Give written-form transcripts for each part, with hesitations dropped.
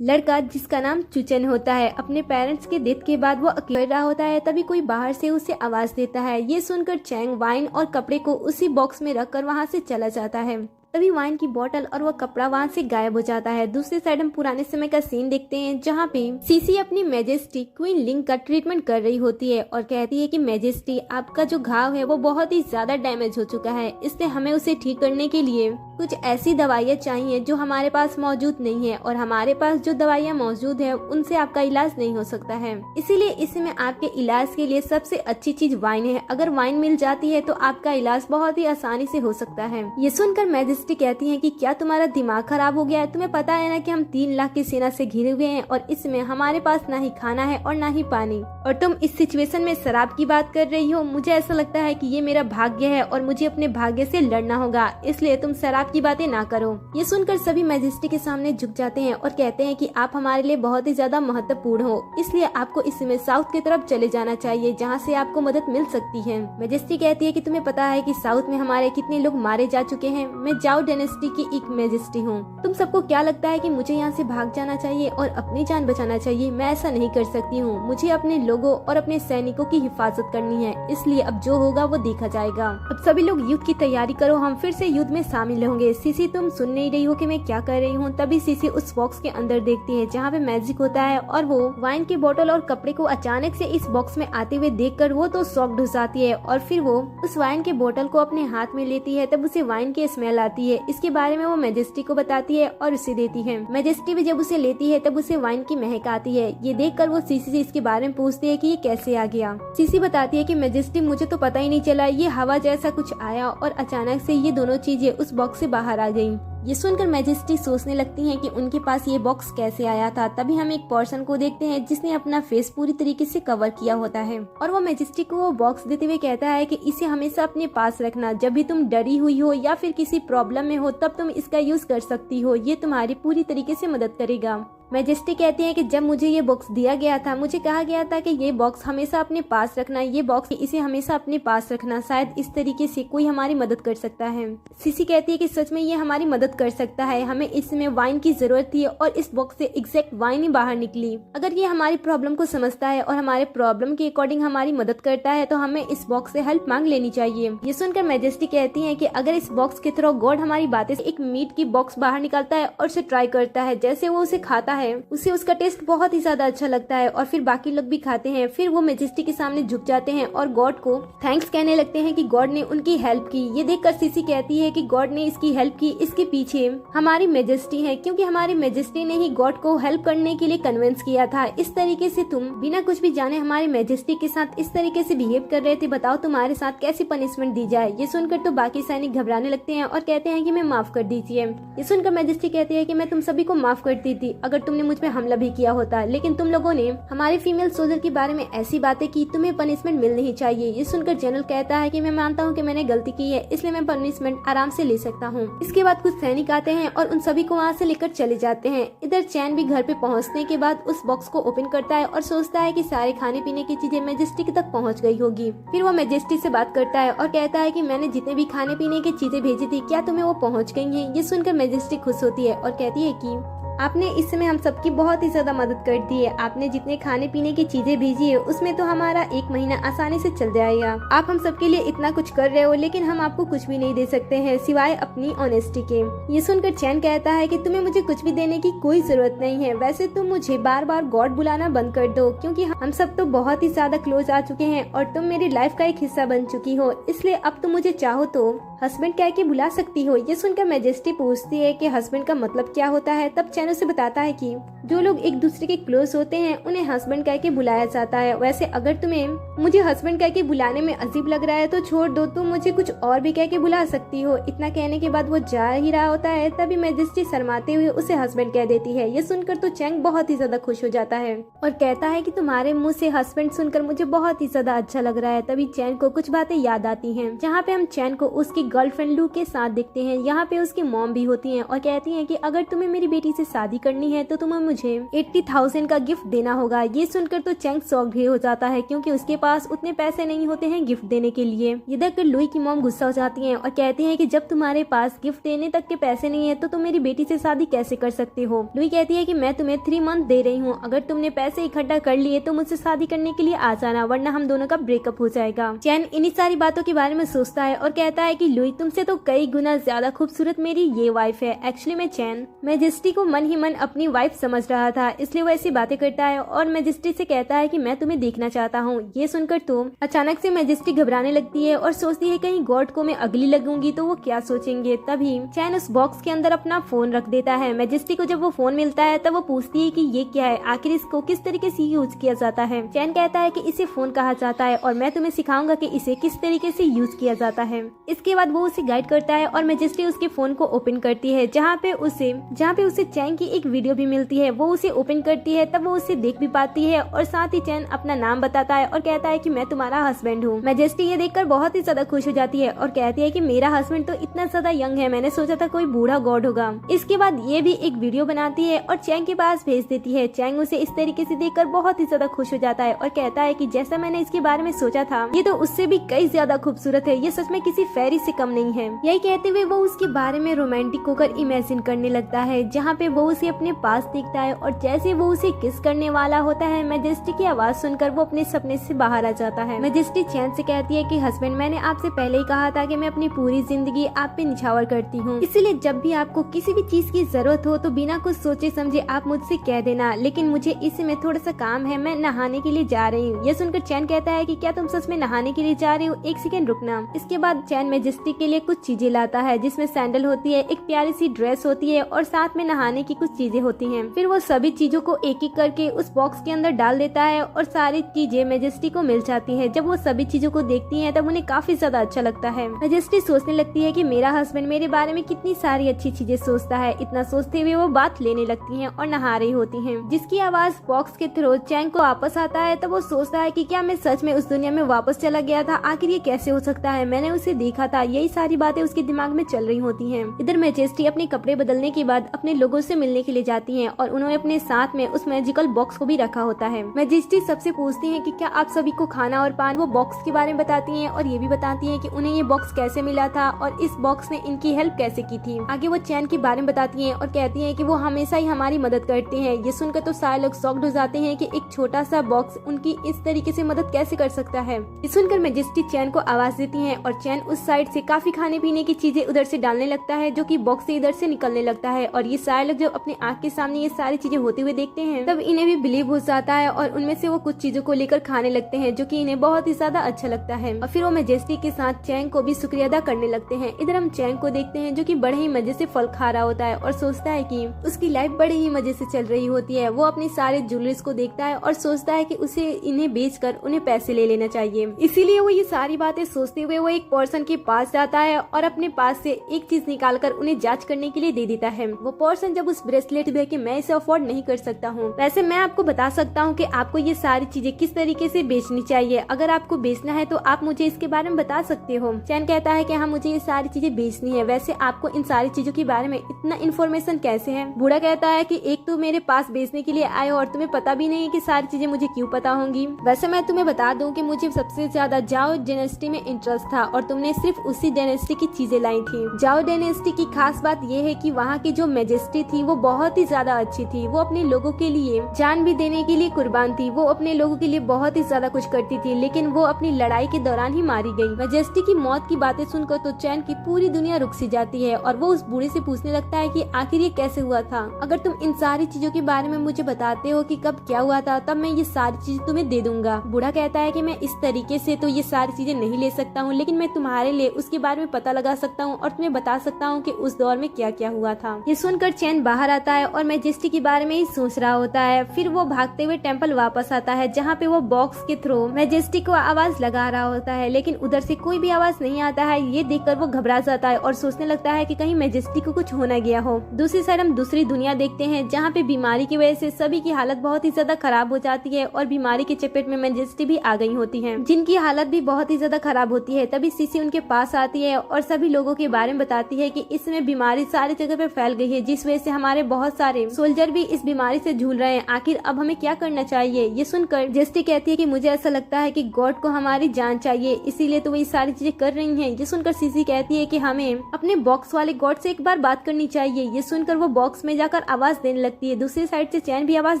लड़का जिसका नाम चुचन होता है अपने पेरेंट्स के डेथ के बाद वो अकेला रहा होता है। तभी कोई बाहर से उसे आवाज देता है। ये सुनकर चैंग वाइन और कपड़े को उसी बॉक्स में रखकर वहां से चला जाता है। तभी वाइन की बोतल और वो कपड़ा वहाँ से गायब हो जाता है। दूसरी साइड हम पुराने समय का सीन देखते हैं जहाँ पे सीसी अपनी मैजेस्टी क्वीन लिंग का ट्रीटमेंट कर रही होती है और कहती है कि मैजेस्टी आपका जो घाव है वो बहुत ही ज्यादा डैमेज हो चुका है, इसलिए हमें उसे ठीक करने के लिए कुछ ऐसी दवाइयाँ चाहिए जो हमारे पास मौजूद नहीं है और हमारे पास जो दवाइयाँ मौजूद है उनसे आपका इलाज नहीं हो सकता है। इसीलिए इसमें आपके इलाज के लिए सबसे अच्छी चीज वाइन है। अगर वाइन मिल जाती है तो आपका इलाज बहुत ही आसानी से हो सकता है। ये सुनकर मैजेस्टी कहती है कि क्या तुम्हारा दिमाग खराब हो गया है? तुम्हें पता है ना कि हम 3 लाख की सेना से घिरे हुए हैं और इसमें हमारे पास ना ही खाना है और ना ही पानी, और तुम इस सिचुएशन में शराब की बात कर रही हो। मुझे ऐसा लगता है कि ये मेरा भाग्य है और मुझे अपने भाग्य से लड़ना होगा, इसलिए तुम शराब की बातें ना करो। ये सुनकर सभी मैजेस्टी के सामने झुक जाते हैं और कहते हैं कि आप हमारे लिए बहुत ही ज्यादा महत्वपूर्ण हो, इसलिए आपको इसमें साउथ की तरफ चले जाना चाहिए जहाँ से आपको मदद मिल सकती है। मैजेस्टी कहती है कि तुम्हें पता है कि साउथ में हमारे कितने लोग मारे जा चुके हैं। मैं जाओ डायनेस्टी की एक मैजेस्टी हूँ। तुम सबको क्या लगता है कि मुझे यहाँ से भाग जाना चाहिए और अपनी जान बचाना चाहिए? मैं ऐसा नहीं कर सकती हूँ। मुझे अपने लोगों और अपने सैनिकों की हिफाजत करनी है, इसलिए अब जो होगा वो देखा जाएगा। अब सभी लोग युद्ध की तैयारी करो, हम फिर से युद्ध में शामिल होंगे। सीसी तुम सुन नहीं रही हो कि मैं क्या कर रही हूँ? तभी सीसी उस बॉक्स के अंदर देखती है जहाँ पे मैजिक होता है और वो वाइन की बोतल और कपड़े को अचानक से इस बॉक्स में आते हुए देखकर वो तो शॉक्ड हो जाती है और फिर वो उस वाइन के बोतल को अपने हाथ में लेती है। तब उसे वाइन की स्मेल आती है। इसके बारे में वो मैजेस्टी को बताती है और उसे देती है। मैजेस्टी भी जब उसे लेती है तब उसे वाइन की महक आती है। ये देखकर वो सीसी से इसके बारे में पूछती है कि ये कैसे आ गया। सीसी बताती है कि मैजेस्टी मुझे तो पता ही नहीं चला, ये हवा जैसा कुछ आया और अचानक से ये दोनों चीजें उस बॉक्स से बाहर आ गयी। ये सुनकर मैजेस्टी सोचने लगती हैं कि उनके पास ये बॉक्स कैसे आया था। तभी हम एक पर्सन को देखते हैं जिसने अपना फेस पूरी तरीके से कवर किया होता है और वो मैजेस्टी को वो बॉक्स देते हुए कहता है कि इसे हमेशा अपने पास रखना। जब भी तुम डरी हुई हो या फिर किसी प्रॉब्लम में हो तब तुम इसका यूज कर सकती हो, ये तुम्हारी पूरी तरीके से मदद करेगा। मैजेस्टी कहती है कि जब मुझे ये बॉक्स दिया गया था मुझे कहा गया था कि ये बॉक्स हमेशा अपने पास रखना, ये बॉक्स इसे हमेशा अपने पास रखना, शायद इस तरीके से कोई हमारी मदद कर सकता है। सीसी कहती है कि सच में ये हमारी मदद कर सकता है, हमें इसमें वाइन की जरूरत थी और इस बॉक्स से एग्जैक्ट वाइन ही बाहर निकली। अगर ये हमारी प्रॉब्लम को समझता है और हमारे प्रॉब्लम के अकॉर्डिंग हमारी मदद करता है तो हमें इस बॉक्स से हेल्प मांग लेनी चाहिए। ये सुनकर मैजेस्टी कहती है कि अगर इस बॉक्स के थ्रू गॉड हमारी बातें एक मीट की बॉक्स बाहर निकालता है और उसे ट्राई करता है, जैसे वो उसे खाता है उसे उसका टेस्ट बहुत ही ज्यादा अच्छा लगता है और फिर बाकी लोग भी खाते हैं। फिर वो मैजेस्टी के सामने झुक जाते हैं और गॉड को थैंक्स कहने लगते हैं कि गॉड ने उनकी हेल्प की। ये देखकर सीसी कहती है कि गॉड ने इसकी हेल्प की, इसके पीछे हमारी मैजेस्टी है, क्योंकि हमारी मैजेस्टी ने ही गॉड को हेल्प करने के लिए कन्विंस किया था। इस तरीके से तुम बिना कुछ भी जाने हमारी मैजेस्टी के साथ इस तरीके से बिहेव कर रहे थे, बताओ तुम्हारे साथ कैसी पनिशमेंट दी जाए। ये सुनकर तो बाकी सैनिक घबराने लगते हैं और कहते हैं कि मैं माफ कर दीजिए। ये सुनकर मैजेस्टी कहती है कि मैं तुम सभी को माफ कर दी थी अगर तुमने मुझ पे हमला भी किया होता, लेकिन तुम लोगों ने हमारे फीमेल सोल्जर के बारे में ऐसी बातें की, तुम्हें पनिशमेंट मिलनी ही चाहिए। ये सुनकर जनरल कहता है कि मैं मानता हूँ कि मैंने गलती की है, इसलिए मैं पनिशमेंट आराम से ले सकता हूँ। इसके बाद कुछ सैनिक आते हैं और उन सभी को वहाँ से लेकर चले जाते हैं। इधर चैन भी घर पे पहुँचने के बाद उस बॉक्स को ओपन करता है और सोचता है कि सारे खाने पीने की चीजें मैजेस्टी तक पहुँच गई होगी। फिर वो मैजेस्टी से बात करता है और कहता है कि मैंने जितने भी खाने पीने की चीजें भेजी थी क्या तुम्हें वो पहुँच गई है? ये सुनकर मैजेस्टी खुश होती है और कहती है कि आपने इस समय हम सबकी बहुत ही ज्यादा मदद कर दी है। आपने जितने खाने पीने की चीजें भेजी है उसमें तो हमारा 1 महीना आसानी से चल जाएगा। आप हम सबके लिए इतना कुछ कर रहे हो, लेकिन हम आपको कुछ भी नहीं दे सकते हैं सिवाय अपनी ऑनेस्टी के। ये सुनकर चैन कहता है कि तुम्हें मुझे कुछ भी देने की कोई जरूरत नहीं है। वैसे तुम मुझे बार बार गॉड बुलाना बंद कर दो, क्योंकि हम सब तो बहुत ही ज्यादा क्लोज आ चुके हैं और तुम मेरी लाइफ का एक हिस्सा बन चुकी हो, इसलिए अब तुम मुझे चाहो तो हस्बैंड कह के बुला सकती हो। ये सुनकर मैजेस्टी पूछती है कि हस्बैंड का मतलब क्या होता है। तब चैन उसे बताता है कि जो लोग एक दूसरे के क्लोज होते हैं उन्हें हस्बैंड कह के बुलाया जाता है। वैसे अगर तुम्हें मुझे हस्बैंड कह के बुलाने में अजीब लग रहा है तो छोड़ दो, तुम मुझे कुछ और भी कह के बुला सकती हो। इतना कहने के बाद वो जा ही रहा होता है, तभी मैजेस्टी शर्माते हुए उसे हस्बैंड कह देती है। ये सुनकर तो चैंग बहुत ही ज्यादा खुश हो जाता है और कहता है कि तुम्हारे मुंह से हस्बैंड सुनकर मुझे बहुत ही ज्यादा अच्छा लग रहा है। तभी चैन को कुछ बातें याद आती हैं, जहाँ पे हम चैन को उसकी गर्लफ्रेंड लू के साथ देखते हैं। यहाँ पे उसकी मॉम भी होती है और कहती है कि अगर तुम्हें मेरी बेटी से शादी करनी है तो तुम्हें मुझे 80,000 का गिफ्ट देना होगा। ये सुनकर तो चैंग शॉक भी हो जाता है क्योंकि उसके पास उतने पैसे नहीं होते हैं गिफ्ट देने के लिए। ये देखकर लुई की मॉम गुस्सा हो जाती है और कहती है कि जब तुम्हारे पास गिफ्ट देने तक के पैसे नहीं है तो तुम मेरी बेटी से शादी कैसे कर सकते हो। लुई कहती है कि मैं तुम्हें 3 मंथ दे रही हूँ, अगर तुमने पैसे इकट्ठा कर लिए तो मुझसे शादी करने के लिए आ जाना, वरना हम दोनों का ब्रेकअप हो जाएगा। चैन इन्हीं सारी बातों के बारे में सोचता है और कहता है कि लुई तुमसे तो कई गुना ज्यादा खूबसूरत मेरी ये वाइफ है। एक्चुअली में चैन मैजेस्टी को मन ही मन अपनी वाइफ समझ रहा था, इसलिए वो ऐसी बातें करता है और मैजेस्टी से कहता है कि मैं तुम्हें देखना चाहता हूँ। ये सुनकर तो अचानक से मैजेस्टी घबराने लगती है और सोचती है कहीं गॉड को मैं अगली लगूंगी तो वो क्या सोचेंगे। तभी चैन उस बॉक्स के अंदर अपना फोन रख देता है। मैजेस्टी को जब वो फोन मिलता है तब वो पूछती है कि ये क्या है, आखिर इसको किस तरीके से यूज किया जाता है। चैन कहता है कि इसे फोन कहा जाता है और मैं तुम्हें सिखाऊंगा कि इसे किस तरीके से यूज किया जाता है। इसके बाद वो उसे गाइड करता है और मैजेस्टी उसके फोन को ओपन करती है जहाँ पे उसे चैन की एक वीडियो भी मिलती है। वो उसे ओपन करती है तब वो उसे देख भी पाती है और साथ ही चैन अपना नाम बताता है और कहता है कि मैं तुम्हारा हस्बैंड हूँ। मैजेस्टी ये देखकर बहुत ही ज्यादा खुश हो जाती है और कहती है कि मेरा हस्बैंड तो इतना ज्यादा यंग है, मैंने सोचा था कोई बूढ़ा गॉड होगा। इसके बाद ये भी एक वीडियो बनाती है और चैंग के पास भेज देती है। चैंग उसे इस तरीके से देखकर बहुत ही ज्यादा खुश हो जाता है और कहता है कि जैसा मैंने इसके बारे में सोचा था ये तो उससे भी कई ज्यादा खूबसूरत है, ये सच में किसी फेरी से कम नहीं है। यही कहते हुए वो उसके बारे में रोमांटिक होकर इमेजिन करने लगता है, जहाँ पे वो उसे अपने पास देखता है और जैसे वो उसे किस करने वाला होता है मैजेस्टी की आवाज सुनकर वो अपने सपने से बाहर आ जाता है। मैजेस्टी चैन से कहती है कि हस्बैंड मैंने आपसे पहले ही कहा था कि मैं अपनी पूरी जिंदगी आप पे निछावर करती हूँ, इसीलिए जब भी आपको किसी भी चीज की जरूरत हो तो बिना कुछ सोचे समझे आप मुझसे कह देना, लेकिन मुझे इसमें थोड़ा सा काम है, मैं नहाने के लिए जा रही हूँ। ये सुनकर चैन कहता है कि क्या तुम सच में नहाने के लिए जा रही हो, एक सेकंड रुकना। इसके बाद चैन मैजेस्टी के लिए कुछ चीजें लाता है जिसमें सैंडल होती है, एक प्यारी सी ड्रेस होती है और साथ में नहाने की कुछ चीजें होती हैं। फिर वो सभी चीजों को एक एक करके उस बॉक्स के अंदर डाल देता है और सारी चीजें मैजेस्टी को मिल जाती हैं। जब वो सभी चीजों को देखती हैं तब उन्हें काफी ज्यादा अच्छा लगता है। मैजेस्टी सोचने लगती है कि मेरा हस्बैंड मेरे बारे में कितनी सारी अच्छी चीजें सोचता है। इतना सोचते हुए वो बात लेने लगती हैं और नहा रही होती हैं, जिसकी आवाज बॉक्स के थ्रू चैंग को वापस आता है। तब वो सोचता है कि क्या मैं सच में उस दुनिया में वापस चला गया था, आखिर ये कैसे हो सकता है, मैंने उसे देखा था। यही सारी बातें उसके दिमाग में चल रही होती हैं। इधर मैजेस्टी अपने कपड़े बदलने के बाद अपने लोगों से मिलने के लिए जाती हैं और उन्होंने अपने साथ में उस मैजिकल बॉक्स को भी रखा होता है। मैजेस्टी सबसे पूछती है कि क्या आप सभी को खाना और पानी। वो बॉक्स के बारे में बताती हैं और ये भी बताती हैं कि उन्हें ये बॉक्स कैसे मिला था और इस बॉक्स ने इनकी हेल्प कैसे की थी। आगे वो चैन के बारे में बताती हैं और कहती हैं कि वो हमेशा ही हमारी मदद करते हैं। ये सुनकर तो सारे लोग शॉक्ड हो जाते हैं कि एक छोटा सा बॉक्स उनकी इस तरीके से मदद कैसे कर सकता है। ये सुनकर मैजेस्टी चैन को आवाज देती है और चैन उस साइड से काफी खाने पीने की चीजें उधर से डालने लगता है जो कि बॉक्स से इधर से निकलने लगता है। और ये सारे लोग जब अपने आंख के सामने ये सारी चीजें होते हुए देखते हैं तब इन्हें भी बिलीव हो जाता है और उनमें से वो कुछ चीजों को लेकर खाने लगते हैं जो कि इन्हें बहुत ही ज्यादा अच्छा लगता है। और फिर वो मैजेस्टी के साथ चैंग को भी शुक्रिया अदा करने लगते हैं। इधर हम चैंग को देखते हैं जो कि बड़े ही मजे से फल खा रहा होता है और सोचता है कि उसकी लाइफ बड़े ही मजे से चल रही होती है। वो अपनी सारे ज्वेलरीज को देखता है और सोचता है कि उसे इन्हें बेचकर उन्हें पैसे ले लेना चाहिए। इसीलिए वो ये सारी बातें सोचते हुए वो एक पर्सन के पास जाता है और अपने पास से एक चीज निकालकर उन्हें जांच करने के लिए दे देता है। वो पर्सन जब उस ब्रेसलेट देख के मैं इसे अफोर्ड नहीं कर सकता हूँ, वैसे मैं आपको बता सकता हूँ कि आपको ये सारी चीजें किस तरीके से बेचनी चाहिए, अगर आपको बेचना है तो आप मुझे इसके बारे में बता सकते हो। चैन कहता है कि हाँ मुझे ये सारी चीजें बेचनी है, वैसे आपको इन सारी चीजों के बारे में इतना इन्फॉर्मेशन कैसे है। बूढ़ा कहता है कि एक तो मेरे पास बेचने के लिए आए और तुम्हें पता भी नहीं कि सारी चीजें मुझे क्यों पता होंगी। वैसे मैं तुम्हें बता दूं कि मुझे सबसे ज्यादा जाओ डायनेस्टी में इंटरेस्ट था और तुमने सिर्फ उसी डायनेस्टी की चीजें लाई थी। जाओ डायनेस्टी की खास बात यह है कि वहाँ की जो मैजेस्टी थी वो बहुत ही ज्यादा अच्छी थी। वो अपने लोगों के लिए जान भी देने के लिए कुर्बान थी। वो अपने लोगों के लिए बहुत ही ज्यादा कुछ करती थी, लेकिन वो अपनी लड़ाई के दौरान ही मारी गई। मैजेस्टी की मौत की बातें सुनकर तो चैन की पूरी दुनिया रुक सी जाती है और वो उस बूढ़े से पूछने लगता है कि आखिर ये कैसे हुआ था। अगर तुम इन सारी चीजों के बारे में मुझे बताते हो कि कब क्या हुआ था, तब मैं ये सारी चीजें तुम्हें दे दूंगा। बूढ़ा कहता है कि मैं इस तरीके से तो ये सारी चीजें नहीं ले सकता हूँ, लेकिन मैं तुम्हारे लिए उसके बारे में पता लगा सकता हूँ और तुम्हें बता सकता हूँ कि उस दौर में क्या क्या हुआ था। ये सुनकर चैन बाहर आता है और मैजेस्टी के बारे में ही सोच रहा होता है। फिर वो भागते हुए टेम्पल वापस आता है जहाँ पे वो बॉक्स के थ्रू मैजेस्टी को आवाज लगा रहा होता है, लेकिन उधर से कोई भी आवाज नहीं आता है। ये देखकर वो घबरा जाता है और सोचने लगता है कि कहीं मैजेस्टी को कुछ होना गया हो। दूसरी साइड हम दूसरी दुनिया देखते हैं जहाँ पे बीमारी की वजह से सभी की हालत बहुत ही ज्यादा खराब हो जाती है और बीमारी के चपेट में मैजेस्टी भी आ गई होती है, जिनकी हालत भी बहुत ही ज्यादा खराब होती है। तभी सीसी उनके पास आती है और सभी लोगों के बारे में बताती है कि इसमें बीमारी सारी जगह पे फैल गई है, जिस वजह से हमारे बहुत सारे सोल्जर टीचर भी इस बीमारी से झूल रहे हैं, आखिर अब हमें क्या करना चाहिए। ये सुनकर जेस्टी कहती है कि मुझे ऐसा लगता है कि गॉड को हमारी जान चाहिए, इसीलिए तो वो ये सारी चीजें कर रही हैं। ये सुनकर सीसी कहती है कि हमें अपने बॉक्स वाले गॉड से एक बार बात करनी चाहिए। ये सुनकर वो बॉक्स में जाकर आवाज देने लगती है। दूसरी साइड से चैन भी आवाज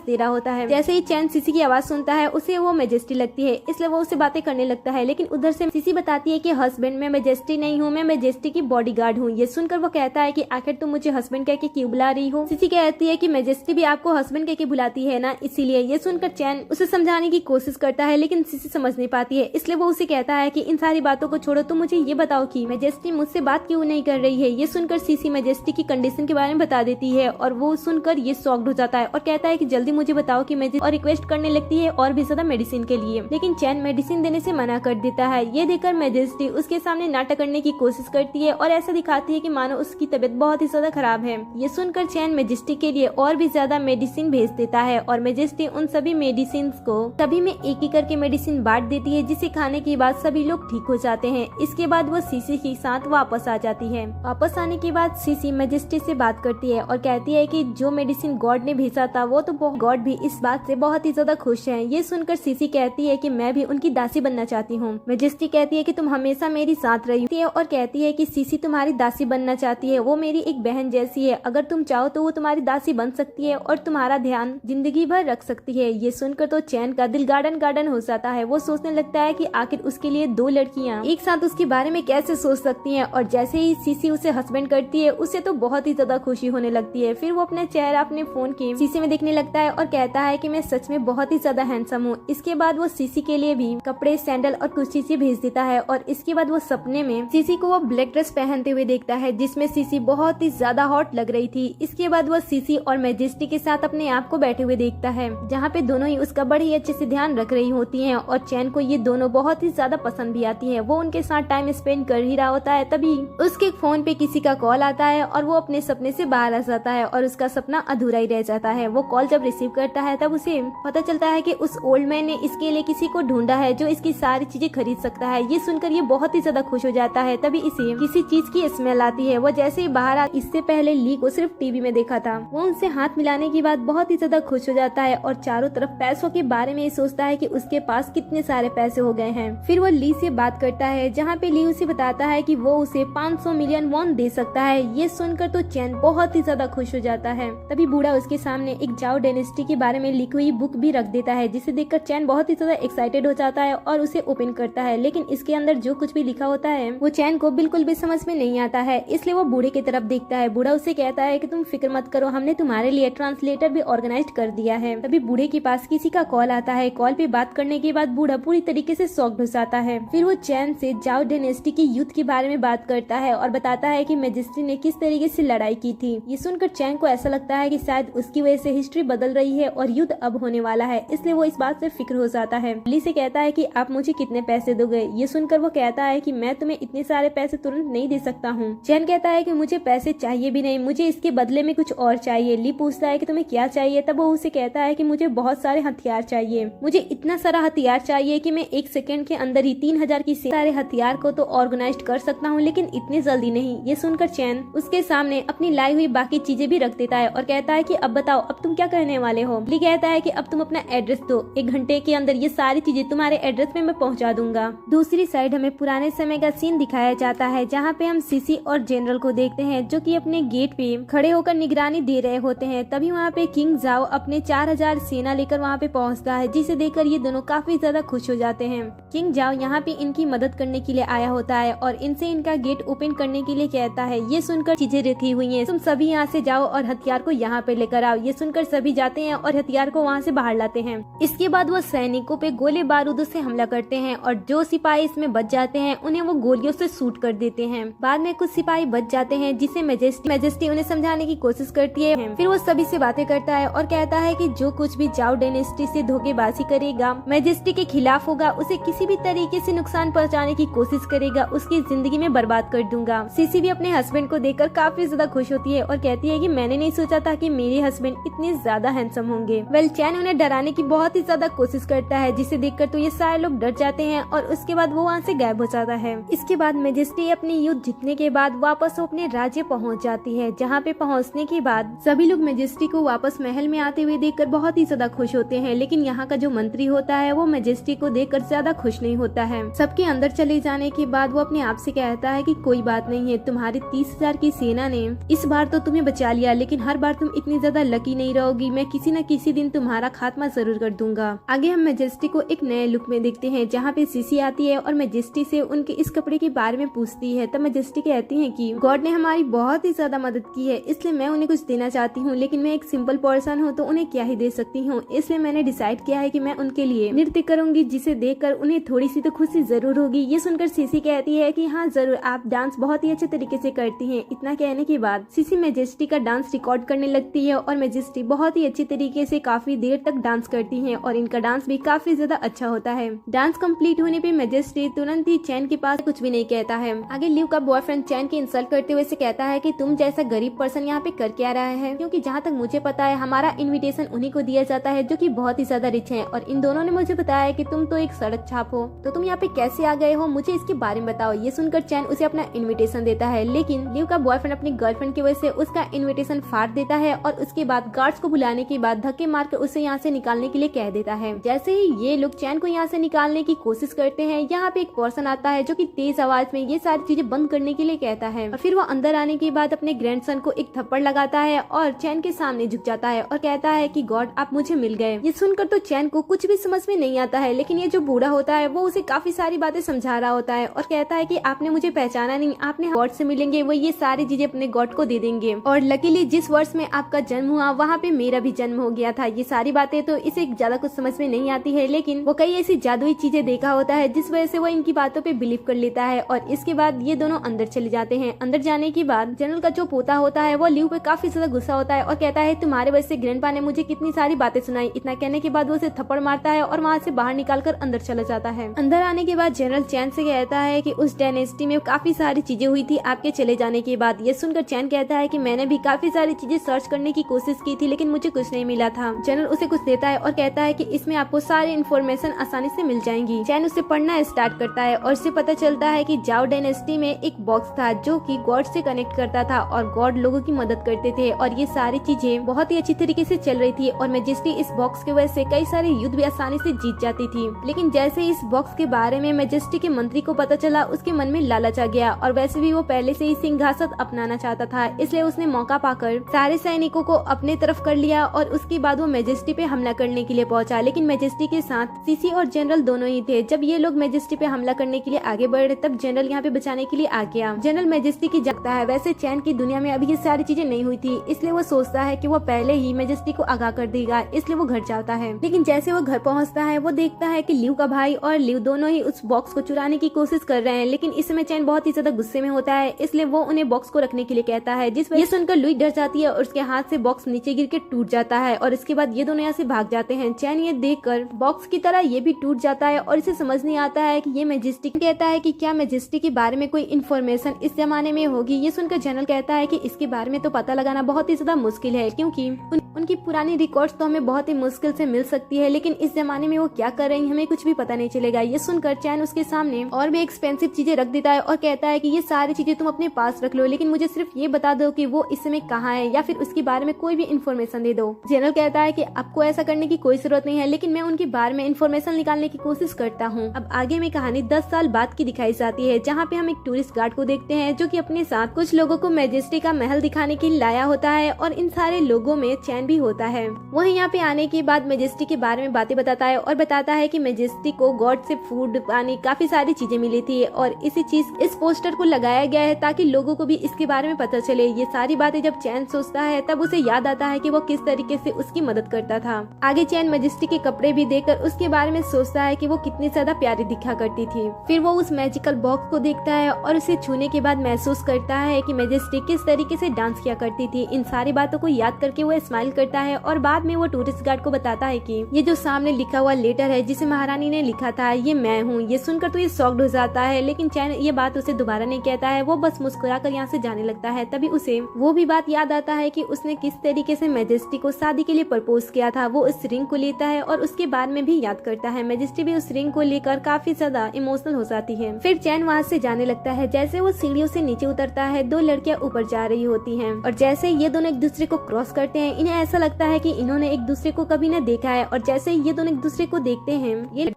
दे रहा होता है। जैसे ही चैन सीसी की आवाज सुनता है उसे वो मेजेस्टी लगती है, इसलिए वो उससे बातें करने लगता है। लेकिन उधर से सीसी बताती है कि हस्बैंड मैं मेजेस्टी नहीं हूँ, मैं मेजेस्टी की बॉडीगार्ड हूँ। ये सुनकर वो कहता है कि आखिर तुम मुझे हस्बैंड कह के क्यों बुला रही हो। सीसी कहती है कि मेजेस्टी भी आपको हस्बैंड कह के बुलाती है ना, इसीलिए। ये सुनकर चैन उसे समझाने की कोशिश करता है, लेकिन सीसी समझ नहीं पाती है, इसलिए वो उसे कहता है कि इन सारी बातों को छोड़ो, तुम मुझे ये बताओ कि मेजेस्टी मुझसे बात क्यों नहीं कर रही है। ये सुनकर सीसी मेजेस्टी की कंडीशन के बारे में बता देती है और वो सुनकर ये शॉक्ड हो जाता है और कहता है कि जल्दी मुझे बताओ कि मेजेस्टी, और रिक्वेस्ट करने लगती है और भी ज्यादा मेडिसिन के लिए। लेकिन चैन मेडिसिन देने से मना कर देता है। ये देखकर मेजेस्टी उसके सामने नाटक करने की कोशिश करती है और ऐसा दिखाती है कि मानो उसकी तबीयत बहुत ही ज्यादा खराब है। ये सुनकर चैन मेजेस्टी के लिए और भी ज्यादा मेडिसिन भेज देता है और मेजेस्टी उन सभी मेडिसिन को सभी में एक एक करके मेडिसिन बांट देती है, जिसे खाने के बाद सभी लोग ठीक हो जाते हैं। इसके बाद वो सीसी के साथ वापस आ जाती है। वापस आने के बाद सीसी मेजेस्टी से बात करती है और कहती है कि जो मेडिसिन गॉड ने भेजा था वो तो गॉड भी इस बात से बहुत ही ज्यादा खुश है। ये सुनकर सीसी कहती है कि मैं भी उनकी दासी बनना चाहती हूँ। मेजेस्टी कहती है कि तुम हमेशा मेरी साथ रही है और कहती है कि सीसी तुम्हारी दासी बनना चाहती है, वो मेरी एक बहन जैसी है, अगर तुम चाहो तो वो तुम्हारी दासी बन सकती है और तुम्हारा ध्यान जिंदगी भर रख सकती है। ये सुनकर तो चैन का दिल गार्डन गार्डन हो जाता है। वो सोचने लगता है कि आखिर उसके लिए दो लड़कियां एक साथ उसके बारे में कैसे सोच सकती हैं, और जैसे ही सीसी उसे हस्बैंड करती है उसे तो बहुत ही ज्यादा खुशी होने लगती है। फिर वो अपना चेहरा अपने फोन के शीशे में देखने लगता है और कहता है कि मैं सच में बहुत ही ज्यादा हैंडसम हूँ। इसके बाद वो सीसी के लिए भी कपड़े, सैंडल और कुछ चीजें भेज देता है और इसके बाद वो सपने में सीसी को वो ब्लैक ड्रेस पहनते हुए देखता है जिसमें सीसी बहुत ही ज्यादा हॉट लग रही थी। इसके बाद वो सीसी और मेजेस्टी के साथ अपने आप को बैठे हुए देखता है, जहाँ पे दोनों ही उसका बड़े ही अच्छे से ध्यान रख रही होती हैं और चैन को ये दोनों बहुत ही ज्यादा पसंद भी आती है। वो उनके साथ टाइम स्पेंड कर ही रहा होता है, तभी उसके फोन पे किसी का कॉल आता है और वो अपने सपने से बाहर आ जाता है और उसका सपना अधूरा ही रह जाता है। वो कॉल जब रिसीव करता है तब उसे पता चलता है कि उस ओल्ड मैन ने इसके लिए किसी को ढूंढा है जो इसकी सारी चीजें खरीद सकता है। ये सुनकर ये बहुत ही ज्यादा खुश हो जाता है। तभी इसे किसी चीज की स्मेल आती है। वो जैसे ही बाहर आ, इससे पहले ली को सिर्फ टीवी में देखा था। वो उनसे हाथ मिलाने की बात बहुत ही ज्यादा खुश हो जाता है और चारों तरफ पैसों के बारे में सोचता है कि उसके पास कितने सारे पैसे हो गए हैं। फिर वो ली से बात करता है, जहाँ पे ली उसे बताता है कि वो उसे 500 मिलियन वॉन दे सकता है। ये सुनकर तो चैन बहुत ही ज्यादा खुश हो जाता है। तभी बूढ़ा उसके सामने एक जाओ डायनेस्टी के बारे में लिखी हुई बुक भी रख देता है, जिसे देखकर चैन बहुत ही ज्यादा एक्साइटेड हो जाता है और उसे ओपन करता है। लेकिन इसके अंदर जो कुछ भी लिखा होता है वो चैन को बिल्कुल भी समझ में नहीं आता है, इसलिए वो बूढ़े की तरफ देखता है। बूढ़ा उसे कहता है कि तुम फिक्र मत करो, हमने तुम्हारे लिए ट्रांसलेटर भी ऑर्गेनाइज कर दिया है। तभी बूढ़े के पास किसी का कॉल आता है। कॉल पे बात करने के बाद बूढ़ा पूरी तरीके से शॉक्ड हो जाता है। फिर वो चैन से जाओ डायनेस्टी की युद्ध के बारे में बात करता है और बताता है कि मेजेस्टी ने किस तरीके से लड़ाई की थी। ये सुनकर चैन को ऐसा लगता है कि शायद उसकी वजह से हिस्ट्री बदल रही है और युद्ध अब होने वाला है, इसलिए वो इस बात से फिक्र हो जाता है। ली से कहता है कि आप मुझे कितने पैसे दोगे। ये सुनकर वो कहता है कि मैं तुम्हें इतने सारे पैसे तुरंत नहीं दे सकता हूँ। चैन कहता है कि मुझे पैसे चाहिए भी नहीं, मुझे इसके बदले में कुछ और चाहिए। ली पूछता है कि तुम्हें क्या चाहिए। तब वो उसे कहता है कि मुझे बहुत सारे हथियार चाहिए, मुझे इतना सारा हथियार चाहिए कि मैं एक सेकंड के अंदर ही 3000 की सारे हथियार को तो ऑर्गेनाइज कर सकता हूँ, लेकिन इतनी जल्दी नहीं। ये सुनकर चैन उसके सामने अपनी लाई हुई बाकी चीजें भी रख देता है और कहता है कि अब बताओ, अब तुम क्या कहने वाले हो। ली कहता है कि अब तुम अपना एड्रेस दो, 1 घंटे के अंदर ये सारी चीजें तुम्हारे एड्रेस में मैं पहुंचा दूंगा। दूसरी साइड हमें पुराने समय का सीन दिखाया जाता है, जहाँ पे हम सीसी और जनरल को देखते हैं जो कि अपने गेट पे खड़े होकर निगरानी दे रहे होते हैं। तभी वहाँ पे किंग जाओ अपने 4000 सेना लेकर वहाँ पे पहुँचता है, जिसे देखकर ये दोनों काफी ज्यादा खुश हो जाते हैं। किंग जाओ यहाँ पे इनकी मदद करने के लिए आया होता है और इनसे इनका गेट ओपन करने के लिए कहता है। ये सुनकर चीजें रखी हुई हैं, तुम सभी यहाँ से जाओ और हथियार को यहाँ पे लेकर आओ। ये सुनकर सभी जाते हैं और हथियार को वहाँ से बाहर लाते हैं। इसके बाद वो सैनिकों पे गोले बारूदों से हमला करते हैं और जो सिपाही इसमें बच जाते हैं उन्हें वो गोलियों से शूट कर देते हैं। बाद में कुछ सिपाही बच जाते हैं, जिसे मेजेस्टी उन्हें समझाने की कोशिश करती है। फिर वो सभी से बातें करता है और कहता है कि जो कुछ भी जाओ डायनेस्टी से धोखेबाजी करेगा, मेजेस्टी के खिलाफ होगा, उसे किसी भी तरीके से नुकसान पहुंचाने की कोशिश करेगा, उसकी जिंदगी में बर्बाद कर दूंगा। सीसी भी अपने हस्बैंड को देखकर काफी ज्यादा खुश होती है और कहती है कि मैंने नहीं सोचा था कि मेरे हस्बैंड इतने ज्यादा हैंडसम होंगे। वेल चैन उन्हें डराने की बहुत ही ज्यादा कोशिश करता है, जिसे देखकर तो ये सारे लोग डर जाते हैं और उसके बाद वो वहाँ से गायब हो जाता है। इसके बाद मेजेस्टी अपनी युद्ध जीतने के बाद वापस अपने राज्य पहुँच जाती है, जहाँ पे पहुँचने के बाद सभी लोग मैजेस्टी को वापस महल में आते हुए देखकर बहुत ही ज्यादा खुश होते हैं, लेकिन यहाँ का जो मंत्री होता है वो मैजेस्टी को देखकर ज्यादा खुश नहीं होता है। सबके अंदर चले जाने के बाद वो अपने आप से कहता है कि कोई बात नहीं है, तुम्हारी 30,000 की सेना ने इस बार तो तुम्हें बचा लिया, लेकिन हर बार तुम इतनी ज्यादा लकी नहीं रहोगी। मैं किसी न किसी दिन तुम्हारा खात्मा जरूर कर दूंगा। आगे हम मैजेस्टी को एक नए लुक में देखते हैं, जहाँ पे सीसी आती है और मैजेस्टी से उनके इस कपड़े के बारे में पूछती है। तब मैजेस्टी कहती है कि गॉड ने हमारी बहुत ही ज्यादा मदद की है, इसलिए मैं उन्हें कुछ देना चाहती हूँ, लेकिन मैं एक सिंपल पर्सन हूँ तो उन्हें क्या ही दे सकती हूँ। इसलिए मैंने डिसाइड किया है कि मैं उनके लिए नृत्य करूंगी, जिसे देखकर उन्हें थोड़ी सी तो खुशी जरूर होगी। ये सुनकर सीसी कहती है कि हाँ जरूर, आप डांस बहुत ही अच्छे तरीके से करती हैं। इतना कहने के बाद सीसी मैजेस्टी का डांस रिकॉर्ड करने लगती है और मैजेस्टी बहुत ही अच्छी तरीके से काफी देर तक डांस करती है और इनका डांस भी काफी ज्यादा अच्छा होता है। डांस कंप्लीट होने पे मैजेस्टी तुरंत ही चैन के पास कुछ भी नहीं कहता है। आगे लिव का बॉयफ्रेंड चैन की इंसल्ट करते हुए से कहता है कि तुम जैसा गरीब पर्सन यहाँ पे कर क्या रहा है, क्योंकि जहाँ तक मुझे पता है हमारा इनविटेशन उन्हीं को दिया जाता है जो कि बहुत ही ज्यादा रिच हैं, और इन दोनों ने मुझे बताया कि तुम तो एक सड़क छाप हो, तो तुम यहाँ पे कैसे आ गए हो, मुझे इसके बारे में बताओ। ये सुनकर चैन उसे अपना इनविटेशन देता है, लेकिन लिव का बॉयफ्रेंड अपनी गर्लफ्रेंड की वजह से उसका इनविटेशन फाड़ देता है और उसके बाद गार्ड्स को बुलाने के बाद धक्के मारकर उसे यहाँ से निकालने के लिए कह देता है। जैसे ही ये लोग चैन को यहाँ से निकालने की कोशिश करते हैं, यहाँ पे एक पर्सन आता है जो कि तेज आवाज में ये सारी चीजें बंद करने के लिए कहता है, और फिर वो अंदर आने के बाद अपने ग्रैंडसन को एक थप्पड़ लगाता है और चैन के सामने झुक जाता है और कहता है कि गॉड आप मुझे मिल गए। ये सुनकर तो चैन को कुछ भी समझ में नहीं आता है, लेकिन ये जो बूढ़ा होता है वो उसे काफी सारी बातें समझा रहा होता है और कहता है कि आपने मुझे पहचाना नहीं, आपने गॉड से मिलेंगे, वो ये सारी चीजें अपने गॉड को दे देंगे, और लकीली जिस वर्ष में आपका जन्म हुआ वहाँ पे मेरा भी जन्म हो गया था। ये सारी बातें तो इसे ज्यादा कुछ समझ में नहीं आती है, लेकिन वो कई ऐसी जादुई चीजें देखा होता है जिस वजह से वो इनकी बातों पे बिलीव कर लेता है। और इसके बाद ये दोनों अंदर चले जाते हैं। अंदर जाने के बाद जनरल का जो पोता होता है वो लिव पे काफी ज्यादा गुस्सा होता है और कहता है तुम्हारे वजह से ग्रैंडपा ने मुझे कितनी सारी बातें सुनाई। इतना कहने के बाद वो उसे थप्पड़ मारता है और वहाँ से बाहर निकालकर अंदर चला जाता है। अंदर आने के बाद जनरल चैन से कहता है कि उस डायनेस्टी में काफी सारी चीजें हुई थी आपके चले जाने के बाद। ये सुनकर चैन कहता है कि मैंने भी काफी सारी चीजें सर्च करने की कोशिश की थी, लेकिन मुझे कुछ नहीं मिला था। जनरल उसे कुछ देता है और कहता है कि इसमें आपको सारी इन्फॉर्मेशन आसानी से मिल जाएंगी। चैन उसे पढ़ना स्टार्ट करता है और इससे पता चलता है कि जाओ डायनेस्टी में एक बॉक्स था जो कि गॉड से कनेक्ट करता था और गॉड लोगों की मदद करते थे, और ये सारी चीजें बहुत ही अच्छी तरीके से चल रही थी और मैजेस्टी इस बॉक्स की वजह से कई सारे युद्ध भी आसानी से जीत जाती थी। लेकिन जैसे इस बॉक्स के बारे में मैजेस्टी के मंत्री को पता चला, उसके मन में लालच आ गया, और वैसे भी वो पहले से ही सिंहासन अपनाना चाहता था, इसलिए उसने मौका पाकर सारे सैनिकों को अपने तरफ कर लिया और उसके बाद वो मैजेस्टी पे हमला करने के लिए पहुंचा। लेकिन मैजेस्टी के साथ सीसी और जनरल दोनों ही थे। जब ये लोग मैजेस्टी पे हमला करने के लिए आगे बढ़ रहे तब जनरल यहाँ पे बचाने के लिए आ गया। जनरल मैजेस्टी की जगता है। वैसे चैन की दुनिया में अभी ये सारी चीजें नहीं हुई थी, इसलिए वो सोचता है कि वो पहले ही मैजेस्टी को आगाह कर देगा, इसलिए वो घर जाता है। लेकिन जैसे वो घर पहुंचता है वो देखता है कि लिव का भाई और लिव दोनों ही उस बॉक्स को चुराने की कोशिश कर रहे हैं। लेकिन इस समय चैन बहुत ही ज्यादा गुस्से में होता है, इसलिए वो उन्हें बॉक्स को रखने के लिए कहता है, जिस वजह से सुनकर लुई डर जाती है और उसके हाथ से बॉक्स नीचे गिर के टूट जाता है और इसके बाद ये दोनों यहाँ से भाग जाते हैं। चैन ये देखकर बॉक्स की तरह ये भी टूट जाता है और इसे समझ नहीं आता है कि ये मैजेस्टी कहता है कि क्या मैजेस्टी के बारे में कोई इन्फॉर्मेशन इस जमाने में होगी। ये सुनकर जनरल कहता है कि इसके बारे में तो पता लगाना बहुत ही ज्यादा मुश्किल है, क्योंकि उनकी पुरानी रिकॉर्ड्स तो हमें बहुत ही मुश्किल से मिल सकती है, लेकिन इस जमाने में वो क्या कर रही है हमें कुछ भी पता नहीं चलेगा। ये सुनकर चैन उसके सामने और भी एक्सपेंसिव चीजें रख देता है और कहता है कि ये सारी चीजें तुम अपने पास रख लो, लेकिन मुझे सिर्फ ये बता दो कि वो इस समय कहाँ है या फिर उसके बारे में कोई भी इन्फॉर्मेशन दे दो। जनरल कहता है कि आपको ऐसा करने की कोई जरूरत नहीं है, लेकिन मैं उनके बारे में इन्फॉर्मेशन निकालने की कोशिश करता हूँ। अब आगे में कहानी 10 साल बाद की दिखाई जाती है, जहाँ पे हम एक टूरिस्ट गार्ड को देखते हैं जो कि अपने साथ कुछ लोगों को मैजेस्टी का महल दिखाने के लिए लाया होता है, और इन सारे लोगों में चैन भी होता है। वह यहाँ पे आने के बाद मैजेस्टी के बारे में बातें बताता है और बताता है कि मैजेस्टी को गॉड से फूड पानी काफी सारी चीजें मिली थी और इसी चीज इस पोस्टर को लगाया गया है ताकि लोगों को भी इसके बारे में पता चले। ये सारी बातें जब चैन सोचता है तब उसे याद आता है कि वो किस तरीके से उसकी मदद करता था। आगे चैन मैजेस्टी के कपड़े भी देखकर उसके बारे में सोचता है कि वो कितनी ज्यादा प्यारी दिखा करती थी। फिर वो उस मैजिकल बॉक्स को देखता है और उसे छूने के बाद महसूस करता है कि मैजेस्टी किस तरीके से डांस किया करती थी। इन सारी बातों को याद करके वो स्माइल करता है और बाद में वो टूरिस्ट गार्ड को बताता है कि ये जो सामने लिखा हुआ लेटर है जिसे महारानी ने लिखा था ये मैं हूँ। ये सुनकर तो ये शॉक्ड हो जाता है, लेकिन चैन ये बात उसे दोबारा नहीं कहता है। वो बस मुस्कुराकर यहाँ से जाने लगता है। तभी उसे वो भी बात याद आता है कि उसने किस तरीके से मैजेस्टी को शादी के लिए प्रपोज किया था। वो उस रिंग को लेता है और उसके बाद में भी याद करता है। मैजेस्टी भी उस रिंग को लेकर काफी ज्यादा इमोशनल हो जाती है। फिर चैन वहाँ से जाने लगता है। जैसे वो सीढ़ियों से नीचे उतरता है, दो लड़कियां ऊपर जा रही होती हैं और जैसे ये दोनों एक दूसरे को क्रॉस करते हैं, इन्हें ऐसा लगता है कि इन्होंने एक दूसरे को कभी न देखा है और जैसे ये दोनों एक दूसरे को देखते हैं ये